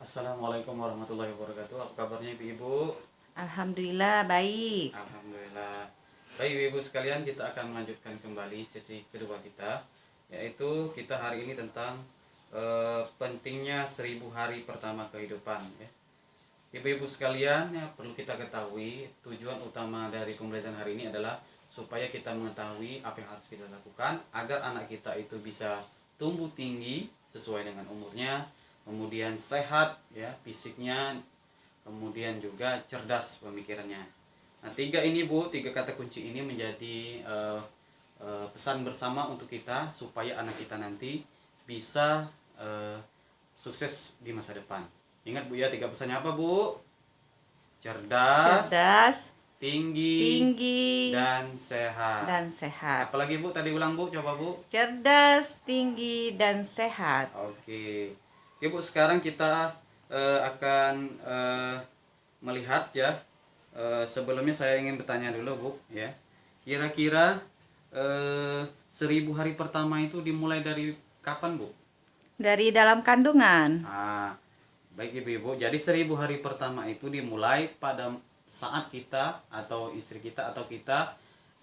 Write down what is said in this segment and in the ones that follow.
Assalamualaikum warahmatullahi wabarakatuh. Apa kabarnya ibu-ibu? Alhamdulillah baik. Alhamdulillah. Baik ibu-ibu sekalian, kita akan melanjutkan kembali sesi kedua kita, yaitu kita hari ini tentang pentingnya 1000 hari pertama kehidupan. Ya. Ibu-ibu sekalian, ya, perlu kita ketahui tujuan utama dari pembelajaran hari ini adalah supaya kita mengetahui apa yang harus kita lakukan agar anak kita itu bisa tumbuh tinggi sesuai dengan umurnya, kemudian sehat ya fisiknya, kemudian juga cerdas pemikirannya. Nah, tiga kata kunci ini menjadi pesan bersama untuk kita supaya anak kita nanti bisa sukses di masa depan. Ingat Bu ya, tiga pesannya apa Bu? Cerdas, tinggi, dan sehat. Apalagi Bu, tadi ulang Bu, coba Bu. Cerdas, tinggi, dan sehat. Oke. Oke Bu, sekarang kita akan melihat ya. Sebelumnya saya ingin bertanya dulu Bu ya. Kira-kira 1000 hari pertama itu dimulai dari kapan Bu? Dari dalam kandungan. Baik Ibu-ibu, jadi 1000 hari pertama itu dimulai pada saat kita atau istri kita atau kita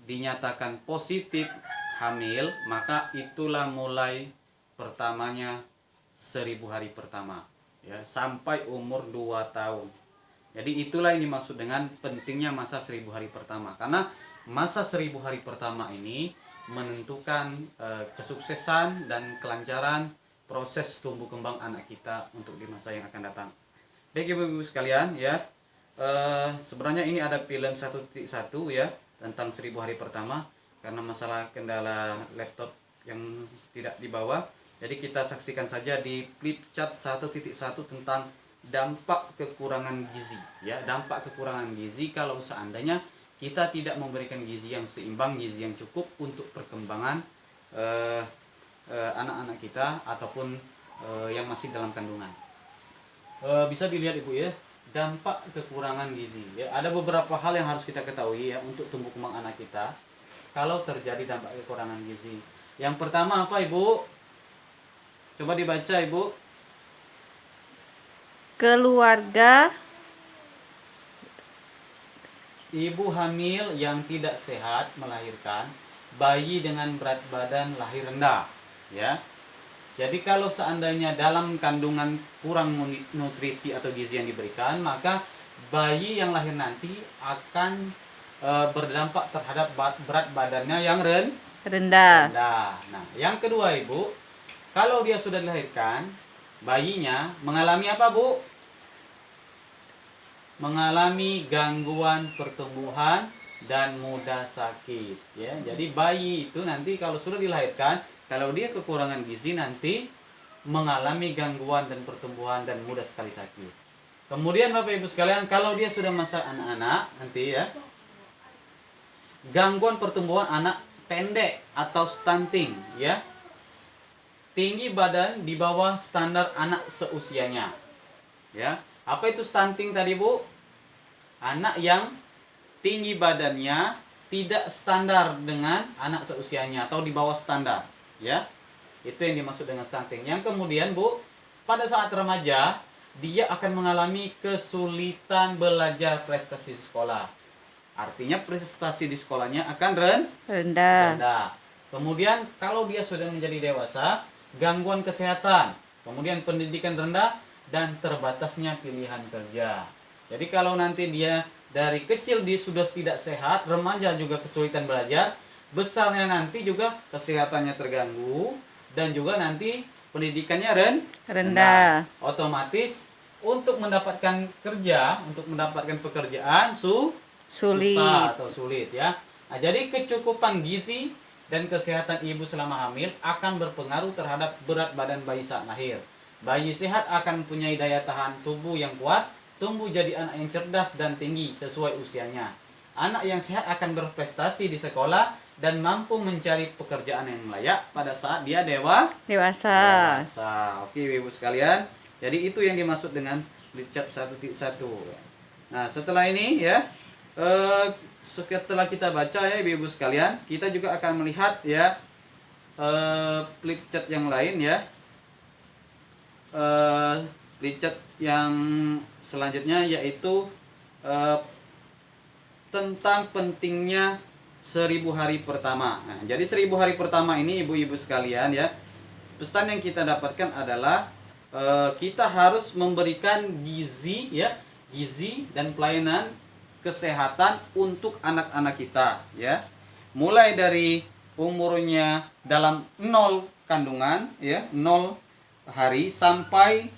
dinyatakan positif hamil, maka itulah mulai pertamanya 1000 hari pertama ya, sampai umur 2 tahun. Jadi itulah yang dimaksud dengan pentingnya masa 1000 hari pertama, karena masa 1000 hari pertama ini menentukan kesuksesan dan kelancaran proses tumbuh kembang anak kita untuk di masa yang akan datang. Baik ibu-ibu sekalian ya, sebenarnya ini ada film 1.1 ya tentang 1000 hari pertama, karena masalah kendala laptop yang tidak dibawa, jadi kita saksikan saja di flipchart 1.1 tentang dampak kekurangan gizi ya, dampak kekurangan gizi kalau seandainya kita tidak memberikan gizi yang seimbang, gizi yang cukup untuk perkembangan anak-anak kita ataupun yang masih dalam kandungan. Bisa dilihat Ibu ya, dampak kekurangan gizi ya. Ada beberapa hal yang harus kita ketahui ya untuk tumbuh kembang anak kita kalau terjadi dampak kekurangan gizi. Yang pertama apa Ibu? Coba dibaca Ibu. Keluarga Ibu hamil yang tidak sehat melahirkan, bayi dengan berat badan lahir rendah ya. Jadi kalau seandainya dalam kandungan kurang nutrisi atau gizi yang diberikan, maka bayi yang lahir nanti akan berdampak terhadap berat badannya yang rendah. Nah, yang kedua Ibu, kalau dia sudah dilahirkan, bayinya mengalami apa Bu? Mengalami gangguan pertumbuhan dan mudah sakit ya. Jadi bayi itu nanti kalau sudah dilahirkan, kalau dia kekurangan gizi nanti mengalami gangguan dan pertumbuhan dan mudah sekali sakit. Kemudian Bapak Ibu sekalian, kalau dia sudah masa anak-anak nanti ya, gangguan pertumbuhan anak pendek atau stunting ya. Tinggi badan di bawah standar anak seusianya. Ya. Apa itu stunting tadi Bu? Anak yang tinggi badannya tidak standar dengan anak seusianya atau di bawah standar, ya. Itu yang dimaksud dengan stunting. Yang kemudian Bu, pada saat remaja dia akan mengalami kesulitan belajar prestasi di sekolah. Artinya prestasi di sekolahnya akan rendah. Kemudian kalau dia sudah menjadi dewasa, gangguan kesehatan, kemudian pendidikan rendah dan terbatasnya pilihan kerja. Jadi kalau nanti dia dari kecil dia sudah tidak sehat, remaja juga kesulitan belajar, besarnya nanti juga kesehatannya terganggu dan juga nanti pendidikannya rendah. Otomatis untuk mendapatkan kerja, untuk mendapatkan pekerjaan susah atau sulit ya. Nah, jadi kecukupan gizi dan kesehatan ibu selama hamil akan berpengaruh terhadap berat badan bayi saat lahir. Bayi sehat akan mempunyai daya tahan tubuh yang kuat, tumbuh jadi anak yang cerdas dan tinggi sesuai usianya. Anak yang sehat akan berprestasi di sekolah dan mampu mencari pekerjaan yang layak pada saat dia dewasa. Oke Ibu sekalian, jadi itu yang dimaksud dengan flipchart 1.1. Nah setelah ini ya, setelah kita baca ya Ibu sekalian, kita juga akan melihat ya flipchart yang lain ya. Richard yang selanjutnya yaitu tentang pentingnya 1000 hari pertama. Nah, jadi 1000 hari pertama ini ibu-ibu sekalian ya, pesan yang kita dapatkan adalah kita harus memberikan gizi ya, gizi dan pelayanan kesehatan untuk anak-anak kita ya. Mulai dari umurnya dalam 0 kandungan ya, 0 hari sampai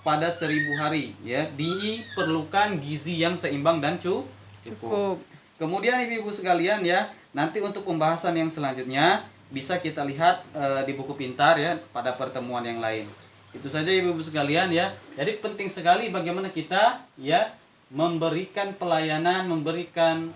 pada 1000 hari ya, diperlukan gizi yang seimbang dan cukup. Kemudian ibu-ibu sekalian ya, nanti untuk pembahasan yang selanjutnya bisa kita lihat di buku pintar ya pada pertemuan yang lain. Itu saja ibu-ibu sekalian ya. Jadi penting sekali bagaimana kita ya memberikan pelayanan, memberikan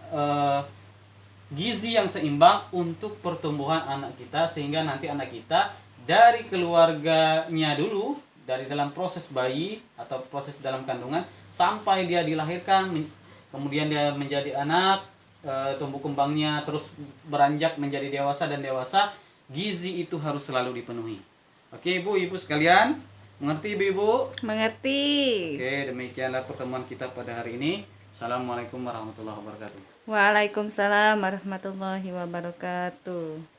gizi yang seimbang untuk pertumbuhan anak kita, sehingga nanti anak kita dari keluarganya dulu, dari dalam proses bayi atau proses dalam kandungan sampai dia dilahirkan, kemudian dia menjadi anak, tumbuh kembangnya terus beranjak menjadi dewasa dan dewasa, gizi itu harus selalu dipenuhi. Oke ibu sekalian, mengerti ibu? Mengerti. Oke, demikianlah pertemuan kita pada hari ini. Assalamualaikum warahmatullahi wabarakatuh. Waalaikumsalam warahmatullahi wabarakatuh.